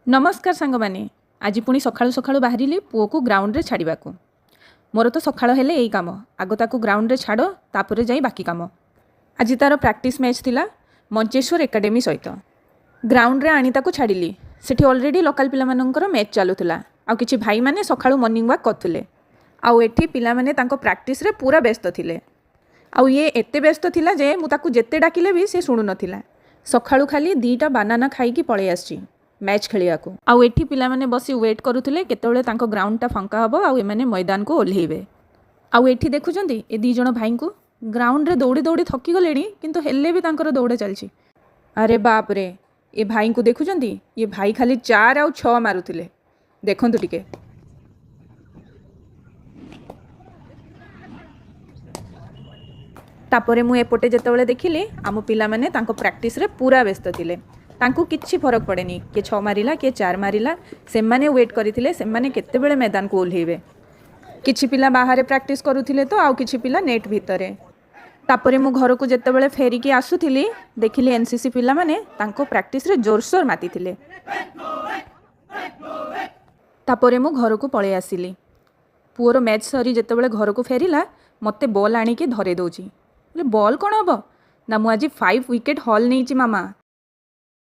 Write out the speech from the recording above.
नमस्कार सांग माने आज पुणी सकाळू सकाळू बाहरिली पुओ को ग्राउंड रे छाड़वा को मोर तो सकाळ हेले यही काम आग ताकू ग्राउंड रे छाड़ तापर जाई बाकी काम। आज तार प्रैक्टिस मैच थिला मंचेश्वर एकेडमी सहित ग्राउंड रे आनी ताकू छाड़िली। सेठी ऑलरेडी लोकल पिला मानकर मैच चलुला आ किछि भाई माने सकाळू मॉर्निंग वॉक करथुले आउ एठी पिला माने तांको प्रैक्टिस रे पूरा व्यस्त थिले। आउ ये एते व्यस्त थिला जे मु ताकू जेते डाकिले भी से सुनु नथिला। सकाळू खाली 2टा बानाना खाइकी पळै आछि मैच खेलिया को। आउ एठी पिला माने बसी वेट करुथिले केतेबेले तांको ग्राउंड टा फंका हबो आउ एमाने मैदान को ओल्हेइबे। आउ एठी देखुचंदी ए 2 जण भाई को ग्राउंड रे दौड़ी दौड़ी थकी गलेनी किंतु हेले भी तांकर दौड़ चलछि। अरे बाप रे ए भाई को देखुचंदी ये भाई खाली 4 आउ 6 मारुथिले देखंतु टिके। तापरे मु एपटे जेतेबेले देखिली आम पिला माने तांको प्रैक्टिस रे पूरा व्यस्त थिले। तांको किछि फरक पड़ेनी किए 6 मारिला किए 4 मारिला से माने वेट करथिले से माने केतेबेले मैदान को ओल्हेइबे। किछि पिला बाहर प्रैक्टिस करुथिले तो आउ किछि पिला नेट भितरे। तापरे मु घर को जेतेबेले फेरिकी आसुथिली देखिली एनसीसी पिला माने तांको प्रैक्टिस रे जोरसोर मातिथिले। तापरे मु घर को पळे आसिली। पुओर मैच सरी जेतेबेले घर को फेरिला मते बॉल आनी के धरे दउची। बॉल कोन हबो ना मु आज 5 विकेट हॉल नहींची मामा